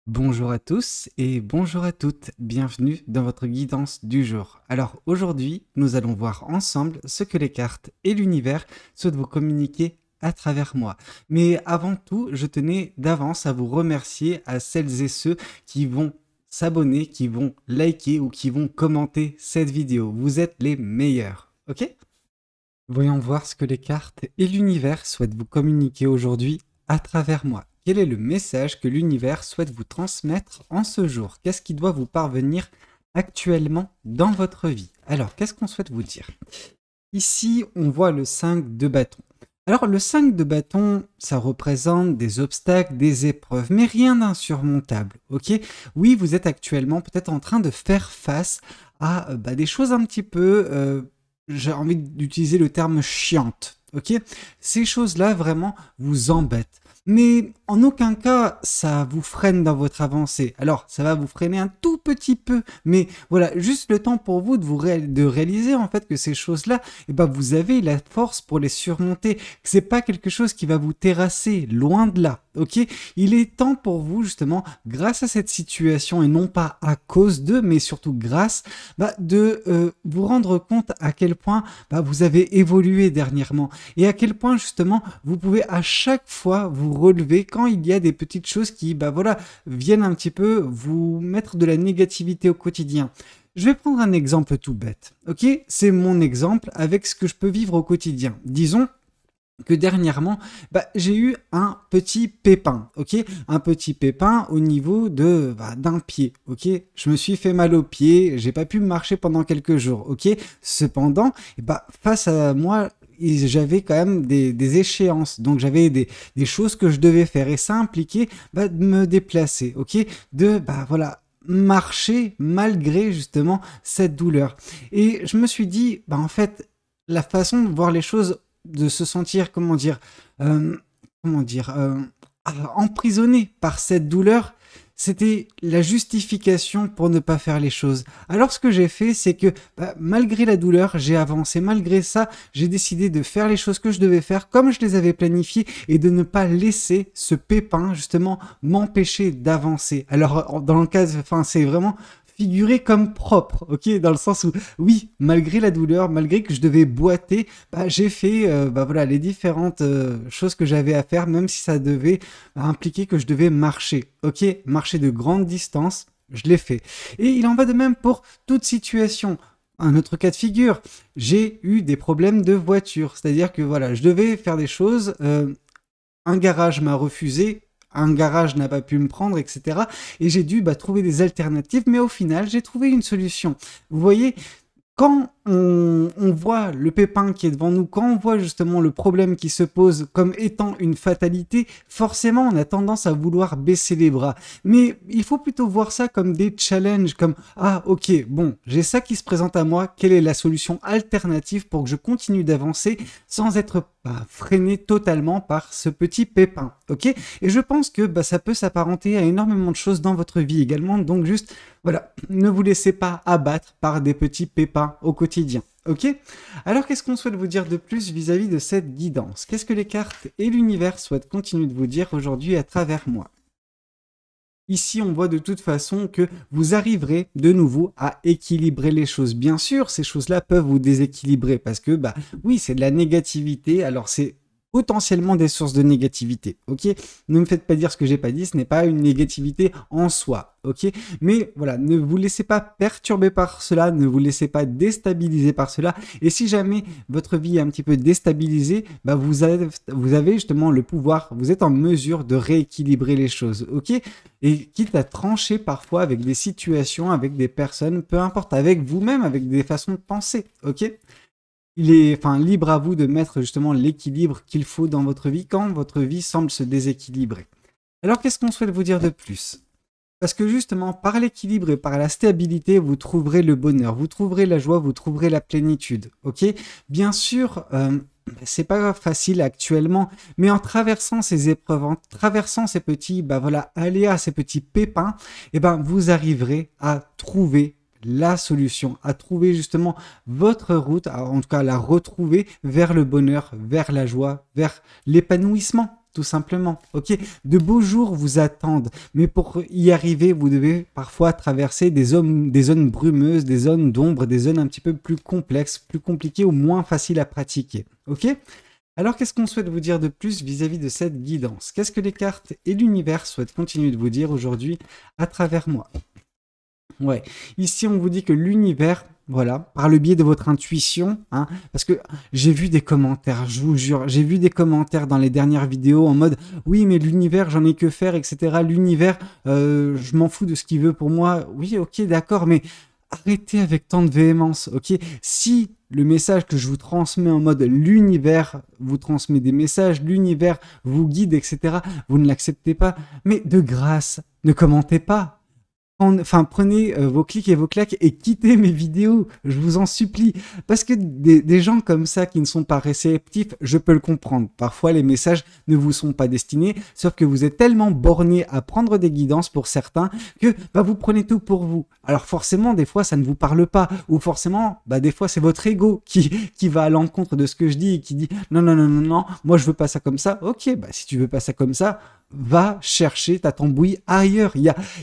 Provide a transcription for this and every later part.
Bonjour à tous et bonjour à toutes, bienvenue dans votre guidance du jour. Alors aujourd'hui, nous allons voir ensemble ce que les cartes et l'univers souhaitent vous communiquer à travers moi. Mais avant tout, je tenais d'avance à vous remercier à celles et ceux qui vont s'abonner, qui vont liker ou qui vont commenter cette vidéo. Vous êtes les meilleurs, ok? Voyons voir ce que les cartes et l'univers souhaitent vous communiquer aujourd'hui à travers moi. Quel est le message que l'univers souhaite vous transmettre en ce jour? Qu'est-ce qui doit vous parvenir actuellement dans votre vie? Alors, qu'est-ce qu'on souhaite vous dire? Ici, on voit le 5 de bâton. Alors, le 5 de bâton, ça représente des obstacles, des épreuves, mais rien d'insurmontable, ok? Oui, vous êtes actuellement peut-être en train de faire face à des choses un petit peu, j'ai envie d'utiliser le terme chiante, ok? Ces choses-là vraiment vous embêtent. Mais en aucun cas, ça vous freine dans votre avancée. Alors, ça va vous freiner un tout petit peu, mais voilà, juste le temps pour vous de réaliser en fait que ces choses-là, vous avez la force pour les surmonter. Que c'est pas quelque chose qui va vous terrasser, loin de là. Ok, il est temps pour vous justement, grâce à cette situation et non pas à cause de, mais surtout grâce, de vous rendre compte à quel point vous avez évolué dernièrement et à quel point justement vous pouvez à chaque fois vous relever quand il y a des petites choses qui viennent un petit peu vous mettre de la négativité au quotidien. Je vais prendre un exemple tout bête, ok? C'est mon exemple avec ce que je peux vivre au quotidien. Disons que dernièrement, j'ai eu un petit pépin, ok? Un petit pépin au niveau de d'un pied, ok? Je me suis fait mal au pied, j'ai pas pu marcher pendant quelques jours, ok? Cependant, face à moi, j'avais quand même des échéances, donc j'avais des choses que je devais faire et ça impliquait de me déplacer, ok? De marcher malgré justement cette douleur. Et je me suis dit, en fait, la façon de voir les choses de se sentir, emprisonné par cette douleur, c'était la justification pour ne pas faire les choses. Alors ce que j'ai fait, c'est que malgré la douleur, j'ai avancé. Malgré ça, j'ai décidé de faire les choses que je devais faire comme je les avais planifiées et de ne pas laisser ce pépin justement m'empêcher d'avancer. Alors dans le cas, c'est vraiment figuré comme propre, ok, dans le sens où, oui, malgré la douleur, malgré que je devais boiter, j'ai fait les différentes choses que j'avais à faire, même si ça devait impliquer que je devais marcher, ok, marcher de grandes distances, je l'ai fait. Et il en va de même pour toute situation. Un autre cas de figure, j'ai eu des problèmes de voiture, c'est-à-dire que voilà, je devais faire des choses, un garage m'a refusé, un garage n'a pas pu me prendre, etc. Et j'ai dû trouver des alternatives, mais au final, j'ai trouvé une solution. Vous voyez, quand on voit le pépin qui est devant nous, quand on voit justement le problème qui se pose comme étant une fatalité, forcément on a tendance à vouloir baisser les bras. Mais il faut plutôt voir ça comme des challenges, comme « Ah ok, bon, j'ai ça qui se présente à moi, quelle est la solution alternative pour que je continue d'avancer sans être freiné totalement par ce petit pépin ?» Ok. Et je pense que ça peut s'apparenter à énormément de choses dans votre vie également, donc juste voilà, ne vous laissez pas abattre par des petits pépins au quotidien, ok? Alors, qu'est-ce qu'on souhaite vous dire de plus vis-à-vis de cette guidance? Qu'est-ce que les cartes et l'univers souhaitent continuer de vous dire aujourd'hui à travers moi? Ici, on voit de toute façon que vous arriverez de nouveau à équilibrer les choses. Bien sûr, ces choses-là peuvent vous déséquilibrer parce que, oui, c'est de la négativité. Alors, c'est potentiellement des sources de négativité, ok? Ne me faites pas dire ce que j'ai pas dit, ce n'est pas une négativité en soi, ok? Mais voilà, ne vous laissez pas perturber par cela, ne vous laissez pas déstabiliser par cela, et si jamais votre vie est un petit peu déstabilisée, vous avez justement le pouvoir, vous êtes en mesure de rééquilibrer les choses, ok? Et quitte à trancher parfois avec des situations, avec des personnes, peu importe, avec vous-même, avec des façons de penser, ok? Il est libre à vous de mettre justement l'équilibre qu'il faut dans votre vie quand votre vie semble se déséquilibrer. Alors qu'est-ce qu'on souhaite vous dire de plus? Parce que justement, par l'équilibre et par la stabilité, vous trouverez le bonheur, vous trouverez la joie, vous trouverez la plénitude, ok? Bien sûr, c'est pas facile actuellement, mais en traversant ces épreuves, en traversant ces petits, aléas, ces petits pépins, vous arriverez à trouver la solution, à trouver justement votre route, en tout cas à la retrouver vers le bonheur, vers la joie, vers l'épanouissement, tout simplement, ok? De beaux jours vous attendent, mais pour y arriver, vous devez parfois traverser des zones brumeuses, des zones d'ombre, des zones un petit peu plus complexes, plus compliquées ou moins faciles à pratiquer, ok? Alors, qu'est-ce qu'on souhaite vous dire de plus vis-à-vis de cette guidance? Qu'est-ce que les cartes et l'univers souhaitent continuer de vous dire aujourd'hui à travers moi? Ouais, ici on vous dit que l'univers, voilà, par le biais de votre intuition, hein, parce que j'ai vu des commentaires, je vous jure, j'ai vu des commentaires dans les dernières vidéos en mode oui mais l'univers j'en ai que faire, etc. L'univers, je m'en fous de ce qu'il veut pour moi. Oui, ok, d'accord, mais arrêtez avec tant de véhémence, ok? Si le message que je vous transmets en mode l'univers vous transmet des messages, l'univers vous guide, etc., vous ne l'acceptez pas, mais de grâce, ne commentez pas. Enfin, prenez vos clics et vos claques et quittez mes vidéos, je vous en supplie. Parce que des gens comme ça qui ne sont pas réceptifs, je peux le comprendre. Parfois, les messages ne vous sont pas destinés, sauf que vous êtes tellement borné à prendre des guidances pour certains que bah, vous prenez tout pour vous. Alors forcément, des fois, ça ne vous parle pas. Ou forcément, bah, des fois, c'est votre ego qui va à l'encontre de ce que je dis et qui dit non, non, non, non, non, moi, je veux pas ça comme ça. Ok, bah, si tu veux pas ça comme ça, va chercher ta tambouille ailleurs. Il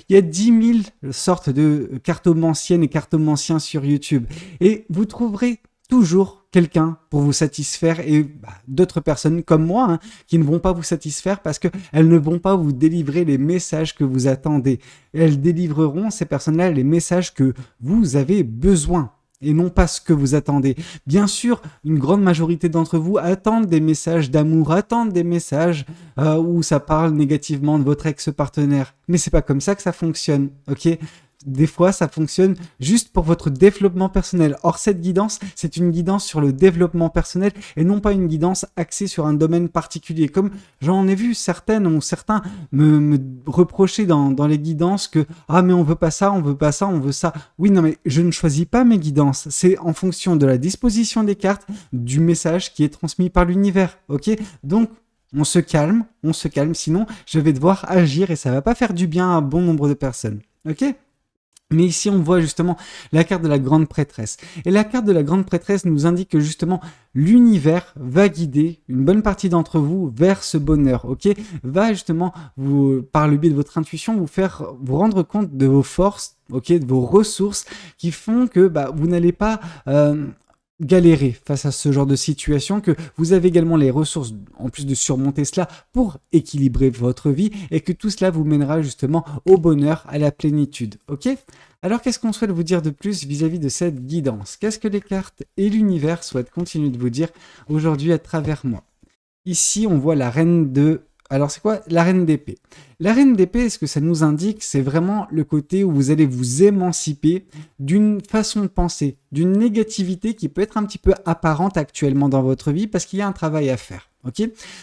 y a 10 000 sortes de cartomanciennes et cartomanciens sur YouTube. Et vous trouverez toujours quelqu'un pour vous satisfaire et bah, d'autres personnes comme moi hein, qui ne vont pas vous satisfaire parce qu'elles ne vont pas vous délivrer les messages que vous attendez. Elles délivreront, ces personnes-là, les messages que vous avez besoin. Et non pas ce que vous attendez. Bien sûr, une grande majorité d'entre vous attendent des messages d'amour, attendent des messages où ça parle négativement de votre ex-partenaire. Mais c'est pas comme ça que ça fonctionne, ok? Des fois, ça fonctionne juste pour votre développement personnel. Or, cette guidance, c'est une guidance sur le développement personnel et non pas une guidance axée sur un domaine particulier. Comme j'en ai vu certaines ou certains me reprocher dans les guidances que « Ah, mais on veut pas ça, on veut pas ça, on veut ça. » Oui, non, mais je ne choisis pas mes guidances. C'est en fonction de la disposition des cartes, du message qui est transmis par l'univers, ok? Donc, on se calme, sinon je vais devoir agir et ça va pas faire du bien à un bon nombre de personnes, ok? Mais ici, on voit justement la carte de la grande prêtresse. Et la carte de la grande prêtresse nous indique que justement, l'univers va guider une bonne partie d'entre vous vers ce bonheur, ok? Va justement, vous, par le biais de votre intuition, vous faire vous rendre compte de vos forces, ok? De vos ressources qui font que bah, vous n'allez pas... galérer face à ce genre de situation, que vous avez également les ressources, en plus de surmonter cela, pour équilibrer votre vie et que tout cela vous mènera justement au bonheur, à la plénitude, ok? Alors qu'est-ce qu'on souhaite vous dire de plus vis-à-vis de cette guidance? Qu'est-ce que les cartes et l'univers souhaitent continuer de vous dire aujourd'hui à travers moi? Ici, on voit la reine de... Alors, c'est quoi la reine d'épée? La reine d'épée, ce que ça nous indique, c'est vraiment le côté où vous allez vous émanciper d'une façon de penser, d'une négativité qui peut être un petit peu apparente actuellement dans votre vie parce qu'il y a un travail à faire. Ok,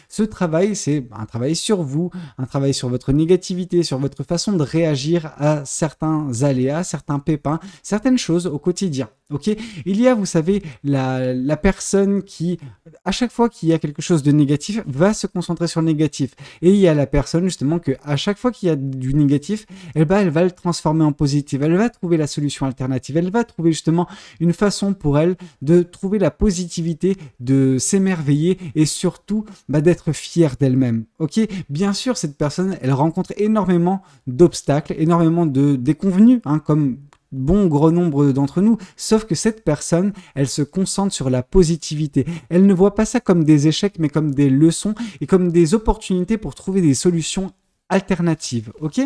ce travail, c'est un travail sur vous, un travail sur votre négativité, sur votre façon de réagir à certains aléas, certains pépins, certaines choses au quotidien. Ok, il y a, vous savez, la personne qui, à chaque fois qu'il y a quelque chose de négatif, va se concentrer sur le négatif. Et il y a la personne, justement, que à chaque fois qu'il y a du négatif, elle va le transformer en positif. Elle va trouver la solution alternative. Elle va trouver, justement, une façon pour elle de trouver la positivité, de s'émerveiller et surtout d'être fière d'elle-même. Ok, bien sûr, cette personne, elle rencontre énormément d'obstacles, énormément de déconvenues, hein, comme bon gros nombre d'entre nous, sauf que cette personne, elle se concentre sur la positivité. Elle ne voit pas ça comme des échecs, mais comme des leçons et comme des opportunités pour trouver des solutions alternatives. Ok ?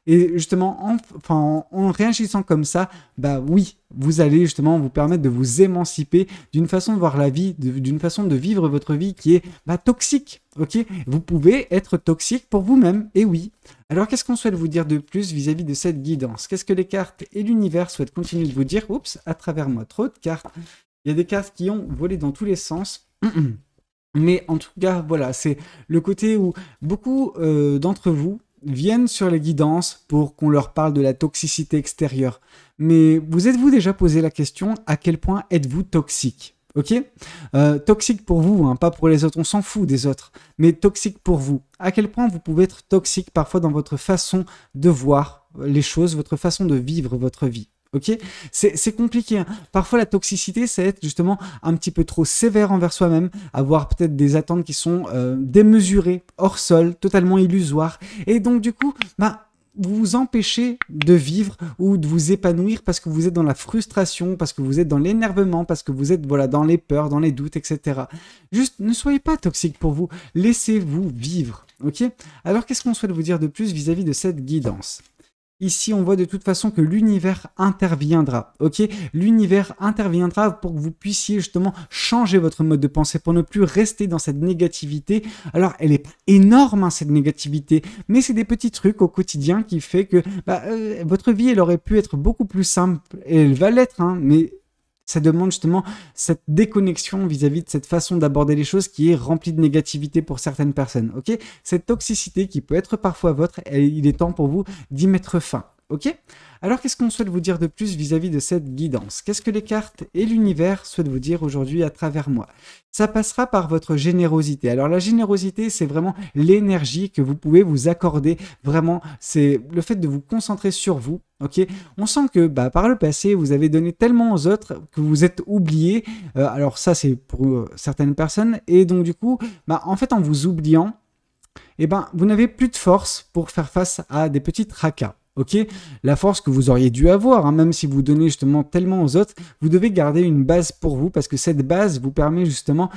Et justement, en réagissant comme ça, bah oui, vous allez justement vous permettre de vous émanciper d'une façon de voir la vie, d'une façon de vivre votre vie qui est toxique. Ok, vous pouvez être toxique pour vous-même, et oui. Alors qu'est-ce qu'on souhaite vous dire de plus vis-à-vis de cette guidance? Qu'est-ce que les cartes et l'univers souhaitent continuer de vous dire? Oups, à travers moi, trop de cartes. Il y a des cartes qui ont volé dans tous les sens. Mais en tout cas, voilà, c'est le côté où beaucoup d'entre vous viennent sur les guidances pour qu'on leur parle de la toxicité extérieure. Mais vous êtes-vous déjà posé la question à quel point êtes-vous toxique? Ok, toxique pour vous, hein, pas pour les autres, on s'en fout des autres, mais toxique pour vous. À quel point vous pouvez être toxique parfois dans votre façon de voir les choses, votre façon de vivre votre vie. Ok, c'est compliqué, hein. Parfois, la toxicité, c'est être justement un petit peu trop sévère envers soi-même, avoir peut-être des attentes qui sont démesurées, hors sol, totalement illusoires. Et donc, du coup, bah, vous vous empêchez de vivre ou de vous épanouir parce que vous êtes dans la frustration, parce que vous êtes dans l'énervement, parce que vous êtes voilà, dans les peurs, dans les doutes, etc. Juste, ne soyez pas toxique pour vous, laissez-vous vivre. Ok. Alors, qu'est-ce qu'on souhaite vous dire de plus vis-à-vis de cette guidance? Ici, on voit de toute façon que l'univers interviendra, ok? L'univers interviendra pour que vous puissiez justement changer votre mode de pensée, pour ne plus rester dans cette négativité. Alors, elle est énorme, hein, cette négativité, mais c'est des petits trucs au quotidien qui fait que votre vie, elle aurait pu être beaucoup plus simple, et elle va l'être, hein, mais ça demande justement cette déconnexion vis-à-vis de cette façon d'aborder les choses qui est remplie de négativité pour certaines personnes, ok? Cette toxicité qui peut être parfois votre, il est temps pour vous d'y mettre fin, ok? Alors, qu'est-ce qu'on souhaite vous dire de plus vis-à-vis de cette guidance? Qu'est-ce que les cartes et l'univers souhaitent vous dire aujourd'hui à travers moi? Ça passera par votre générosité. Alors, la générosité, c'est vraiment l'énergie que vous pouvez vous accorder. Vraiment, c'est le fait de vous concentrer sur vous. Ok, on sent que par le passé, vous avez donné tellement aux autres que vous êtes oublié. Alors ça, c'est pour certaines personnes. Et donc du coup, en fait, en vous oubliant, vous n'avez plus de force pour faire face à des petits tracas. Ok, la force que vous auriez dû avoir, hein, même si vous donnez justement tellement aux autres, vous devez garder une base pour vous parce que cette base vous permet justement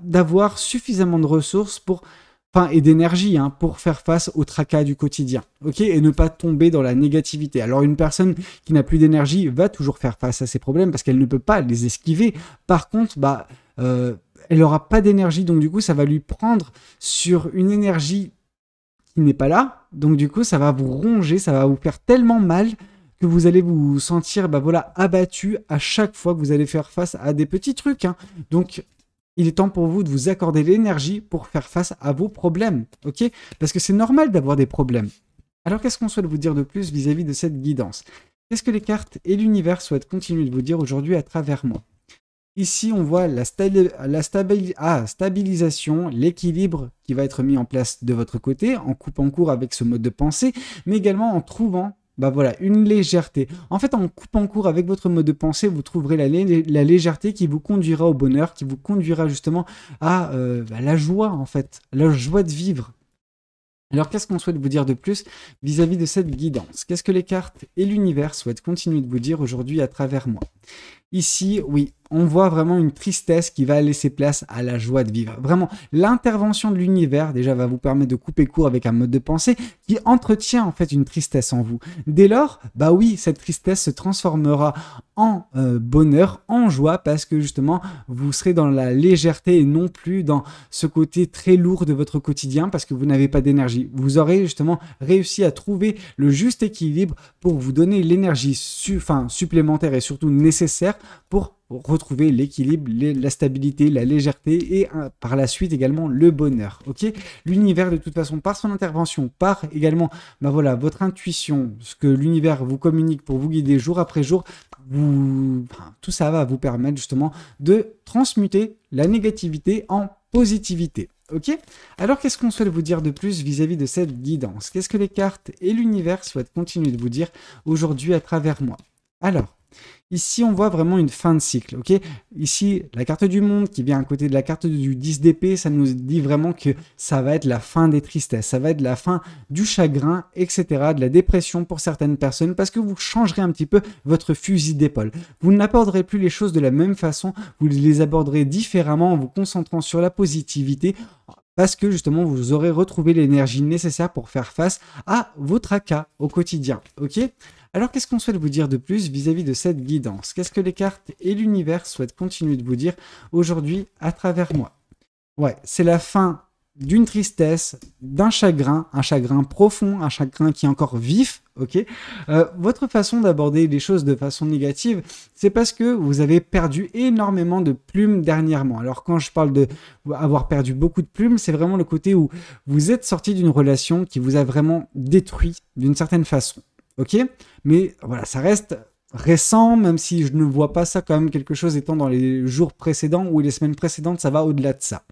d'avoir suffisamment de ressources et d'énergie pour faire face aux tracas du quotidien, ok, et ne pas tomber dans la négativité. Alors une personne qui n'a plus d'énergie va toujours faire face à ces problèmes parce qu'elle ne peut pas les esquiver. Par contre, elle n'aura pas d'énergie, donc du coup ça va lui prendre sur une énergie qui n'est pas là, donc du coup ça va vous ronger, ça va vous faire tellement mal que vous allez vous sentir abattu à chaque fois que vous allez faire face à des petits trucs, hein. Donc il est temps pour vous de vous accorder l'énergie pour faire face à vos problèmes, ok? Parce que c'est normal d'avoir des problèmes. Alors qu'est-ce qu'on souhaite vous dire de plus vis-à-vis de cette guidance? Qu'est-ce que les cartes et l'univers souhaitent continuer de vous dire aujourd'hui à travers moi? Ici, on voit la stabilisation, l'équilibre qui va être mis en place de votre côté, en coupant court avec ce mode de pensée, mais également en trouvant une légèreté. En fait, en coupant court avec votre mode de pensée, vous trouverez la légèreté qui vous conduira au bonheur, qui vous conduira justement à la joie, en fait, la joie de vivre. Alors, qu'est-ce qu'on souhaite vous dire de plus vis-à-vis de cette guidance? Qu'est-ce que les cartes et l'univers souhaitent continuer de vous dire aujourd'hui à travers moi? Ici, oui, on voit vraiment une tristesse qui va laisser place à la joie de vivre. Vraiment, l'intervention de l'univers, déjà, va vous permettre de couper court avec un mode de pensée qui entretient en fait une tristesse en vous. Dès lors, oui, cette tristesse se transformera en bonheur, en joie, parce que justement, vous serez dans la légèreté et non plus dans ce côté très lourd de votre quotidien parce que vous n'avez pas d'énergie. Vous aurez justement réussi à trouver le juste équilibre pour vous donner l'énergie supplémentaire et surtout nécessaire pour retrouver l'équilibre, la stabilité, la légèreté et par la suite également le bonheur. Ok, l'univers de toute façon par son intervention, par également votre intuition, ce que l'univers vous communique pour vous guider jour après jour, tout ça va vous permettre justement de transmuter la négativité en positivité. Ok, alors qu'est-ce qu'on souhaite vous dire de plus vis-à-vis de cette guidance? Qu'est-ce que les cartes et l'univers souhaitent continuer de vous dire aujourd'hui à travers moi? Alors, ici, on voit vraiment une fin de cycle, ok? Ici, la carte du monde qui vient à côté de la carte du 10 d'épée, ça nous dit vraiment que ça va être la fin des tristesses, ça va être la fin du chagrin, etc., de la dépression pour certaines personnes, parce que vous changerez un petit peu votre fusil d'épaule. Vous n'aborderez plus les choses de la même façon, vous les aborderez différemment en vous concentrant sur la positivité, parce que justement, vous aurez retrouvé l'énergie nécessaire pour faire face à vos tracas au quotidien, ok? Alors, qu'est-ce qu'on souhaite vous dire de plus vis-à-vis de cette guidance? Qu'est-ce que les cartes et l'univers souhaitent continuer de vous dire aujourd'hui à travers moi? Ouais, c'est la fin d'une tristesse, d'un chagrin, un chagrin profond, un chagrin qui est encore vif, ok? Votre façon d'aborder les choses de façon négative, c'est parce que vous avez perdu énormément de plumes dernièrement. Alors, quand je parle de avoir perdu beaucoup de plumes, c'est vraiment le côté où vous êtes sorti d'une relation qui vous a vraiment détruit d'une certaine façon. Ok, mais voilà, ça reste récent, même si je ne vois pas ça quand même quelque chose étant dans les jours précédents ou les semaines précédentes, ça va au-delà de ça.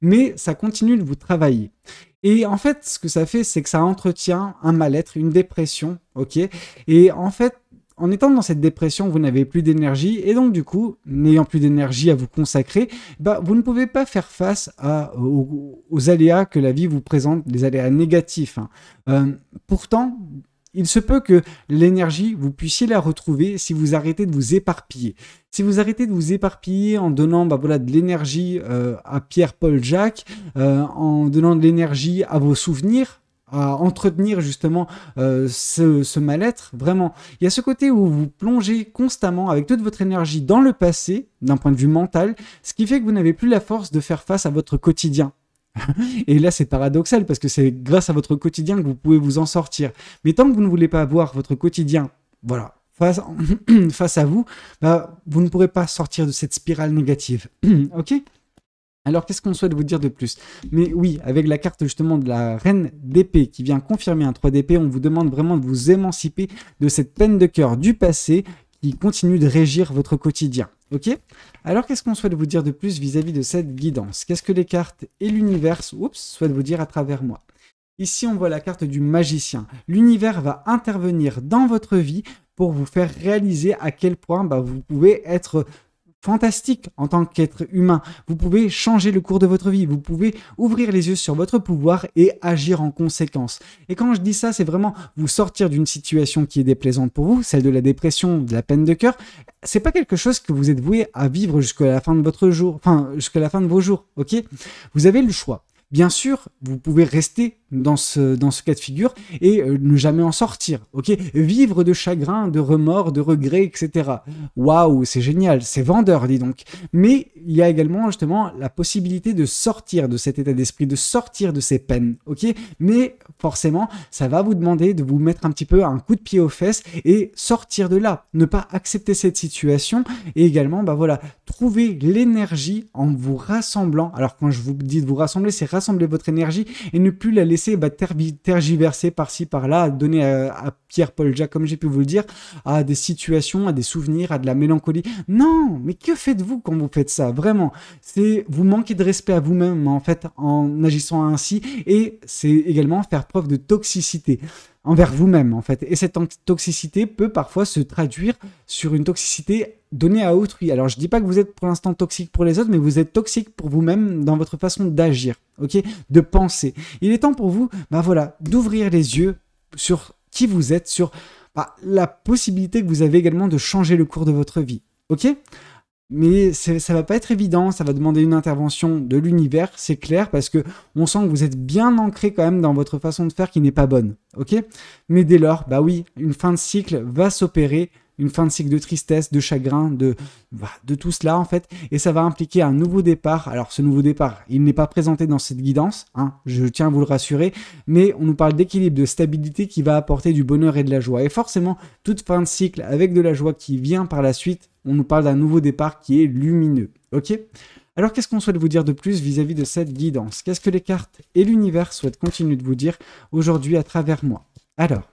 Mais ça continue de vous travailler. Et en fait, ce que ça fait, c'est que ça entretient un mal-être, une dépression, ok? Et en fait, en étant dans cette dépression, vous n'avez plus d'énergie et donc du coup, n'ayant plus d'énergie à vous consacrer, vous ne pouvez pas faire face aux aléas que la vie vous présente, les aléas négatifs. Pourtant, il se peut que l'énergie, vous puissiez la retrouver si vous arrêtez de vous éparpiller. Si vous arrêtez de vous éparpiller en donnant de l'énergie à Pierre, Paul, Jacques, en donnant de l'énergie à vos souvenirs, à entretenir justement ce mal-être, vraiment. Il y a ce côté où vous plongez constamment avec toute votre énergie dans le passé, d'un point de vue mental, ce qui fait que vous n'avez plus la force de faire face à votre quotidien. Et là, c'est paradoxal parce que c'est grâce à votre quotidien que vous pouvez vous en sortir. Mais tant que vous ne voulez pas avoir votre quotidien, voilà, face à vous, vous ne pourrez pas sortir de cette spirale négative. Ok ? Alors, qu'est-ce qu'on souhaite vous dire de plus? Mais oui, avec la carte justement de la reine d'épée qui vient confirmer un 3 d'épée, on vous demande vraiment de vous émanciper de cette peine de cœur du passé qui continue de régir votre quotidien. Ok? Alors, qu'est-ce qu'on souhaite vous dire de plus vis-à-vis de cette guidance? Qu'est-ce que les cartes et l'univers souhaitent vous dire à travers moi? Ici, on voit la carte du magicien. L'univers va intervenir dans votre vie pour vous faire réaliser à quel point vous pouvez être fantastique en tant qu'être humain. Vous pouvez changer le cours de votre vie. Vous pouvez ouvrir les yeux sur votre pouvoir et agir en conséquence. Et quand je dis ça, c'est vraiment vous sortir d'une situation qui est déplaisante pour vous, celle de la dépression, de la peine de cœur. C'est pas quelque chose que vous êtes voué à vivre jusqu'à la fin de votre jour, jusqu'à la fin de vos jours, ok? Vous avez le choix. Bien sûr, vous pouvez rester dans ce cas de figure et ne jamais en sortir, ok? Vivre de chagrin, de remords, de regrets, etc. Waouh, c'est génial, c'est vendeur, dis donc. Mais il y a également justement la possibilité de sortir de cet état d'esprit, de sortir de ces peines, ok? Mais forcément, ça va vous demander de vous mettre un petit peu un coup de pied aux fesses et sortir de là, ne pas accepter cette situation et également, trouver l'énergie en vous rassemblant. Alors quand je vous dis de vous rassembler, c'est rassembler votre énergie et ne plus la laisser tergiverser par-ci, par-là, donner à Pierre, Paul, Jacques, comme j'ai pu vous le dire, à des situations, à des souvenirs, à de la mélancolie. Non, mais que faites-vous quand vous faites ça? Vraiment, c'est vous manquez de respect à vous-même en fait en agissant ainsi et c'est également faire preuve de toxicité envers vous-même en fait. Et cette toxicité peut parfois se traduire sur une toxicité donnée à autrui. Alors je dis pas que vous êtes pour l'instant toxique pour les autres, mais vous êtes toxique pour vous-même dans votre façon d'agir, ok, de penser. Il est temps pour vous, d'ouvrir les yeux sur qui vous êtes, sur la possibilité que vous avez également de changer le cours de votre vie, ok? Mais ça va pas être évident, ça va demander une intervention de l'univers, c'est clair, parce que on sent que vous êtes bien ancré quand même dans votre façon de faire qui n'est pas bonne, ok? Mais dès lors, oui, une fin de cycle va s'opérer, une fin de cycle de tristesse, de chagrin, de tout cela en fait, et ça va impliquer un nouveau départ. Alors ce nouveau départ, il n'est pas présenté dans cette guidance, je tiens à vous le rassurer, mais on nous parle d'équilibre, de stabilité qui va apporter du bonheur et de la joie. Et forcément, toute fin de cycle avec de la joie qui vient par la suite, on nous parle d'un nouveau départ qui est lumineux, ok? Alors qu'est-ce qu'on souhaite vous dire de plus vis-à-vis de cette guidance? Qu'est-ce que les cartes et l'univers souhaitent continuer de vous dire aujourd'hui à travers moi? Alors,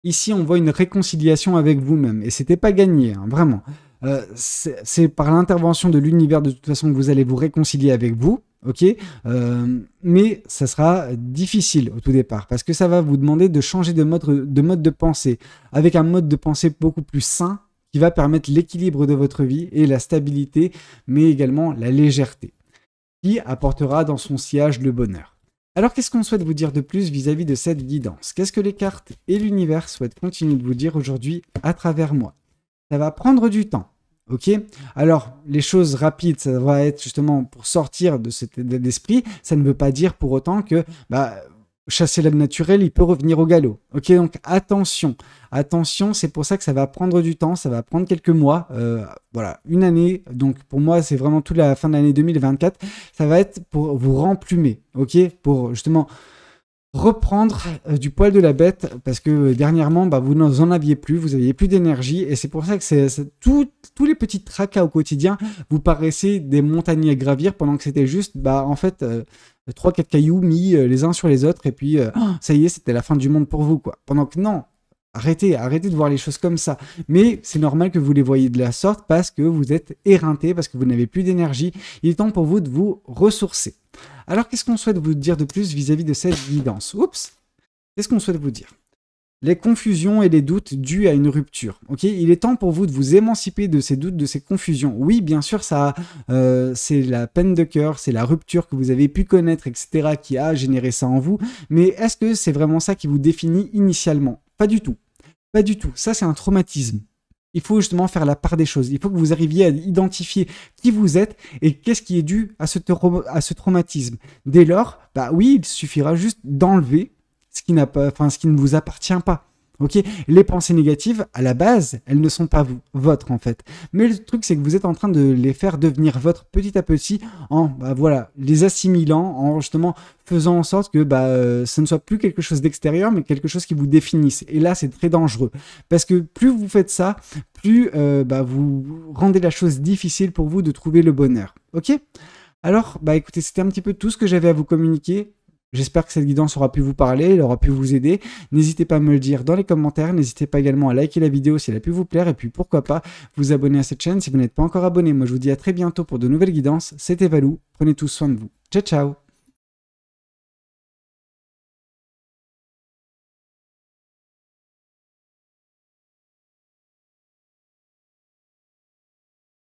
ici, on voit une réconciliation avec vous-même. Et c'était pas gagné, vraiment. C'est par l'intervention de l'univers, de toute façon, que vous allez vous réconcilier avec vous. Ok, mais ça sera difficile au tout départ parce que ça va vous demander de changer de mode de pensée avec un mode de pensée beaucoup plus sain qui va permettre l'équilibre de votre vie et la stabilité, mais également la légèreté, qui apportera dans son sillage le bonheur. Alors, qu'est-ce qu'on souhaite vous dire de plus vis-à-vis de cette guidance? Qu'est-ce que les cartes et l'univers souhaitent continuer de vous dire aujourd'hui à travers moi? Ça va prendre du temps, ok? Alors, les choses rapides, ça va être justement pour sortir de cet état d'esprit. Ça ne veut pas dire pour autant que chasser l'homme naturel, il peut revenir au galop. Ok, donc attention, c'est pour ça que ça va prendre du temps, ça va prendre quelques mois, une année. Donc pour moi, c'est vraiment toute la fin de l'année 2024. Ça va être pour vous remplumer, ok, pour justement reprendre du poil de la bête parce que dernièrement, vous n'en aviez plus, vous n'aviez plus d'énergie et c'est pour ça que tous les petits tracas au quotidien vous paraissaient des montagnes à gravir pendant que c'était juste, en fait, 3-4 cailloux mis les uns sur les autres et puis ça y est, c'était la fin du monde pour vous, quoi. Pendant que non, arrêtez de voir les choses comme ça. Mais c'est normal que vous les voyez de la sorte parce que vous êtes éreinté, parce que vous n'avez plus d'énergie. Il est temps pour vous de vous ressourcer. Alors, qu'est-ce qu'on souhaite vous dire de plus vis-à-vis de cette guidance? Oups! Qu'est-ce qu'on souhaite vous dire? les confusions et les doutes dus à une rupture. Ok, il est temps pour vous de vous émanciper de ces doutes, de ces confusions. Oui, bien sûr, c'est la peine de cœur, c'est la rupture que vous avez pu connaître, etc., qui a généré ça en vous. Mais est-ce que c'est vraiment ça qui vous définit initialement? Pas du tout. Pas du tout. Ça, c'est un traumatisme. Il faut justement faire la part des choses. Il faut que vous arriviez à identifier qui vous êtes et qu'est-ce qui est dû à ce traumatisme. Dès lors, bah oui, il suffira juste d'enlever ce qui ne vous appartient pas. Ok, les pensées négatives, à la base, elles ne sont pas vôtres en fait. Mais le truc, c'est que vous êtes en train de les faire devenir vôtres petit à petit en, les assimilant, en justement faisant en sorte que ce ne soit plus quelque chose d'extérieur, mais quelque chose qui vous définisse. Et là, c'est très dangereux. Parce que plus vous faites ça, plus vous rendez la chose difficile pour vous de trouver le bonheur. Ok ? Alors, écoutez, c'était un petit peu tout ce que j'avais à vous communiquer. J'espère que cette guidance aura pu vous parler, elle aura pu vous aider. N'hésitez pas à me le dire dans les commentaires. N'hésitez pas également à liker la vidéo si elle a pu vous plaire. Et puis pourquoi pas vous abonner à cette chaîne si vous n'êtes pas encore abonné. Moi je vous dis à très bientôt pour de nouvelles guidances. C'était Valou. Prenez tous soin de vous. Ciao ciao.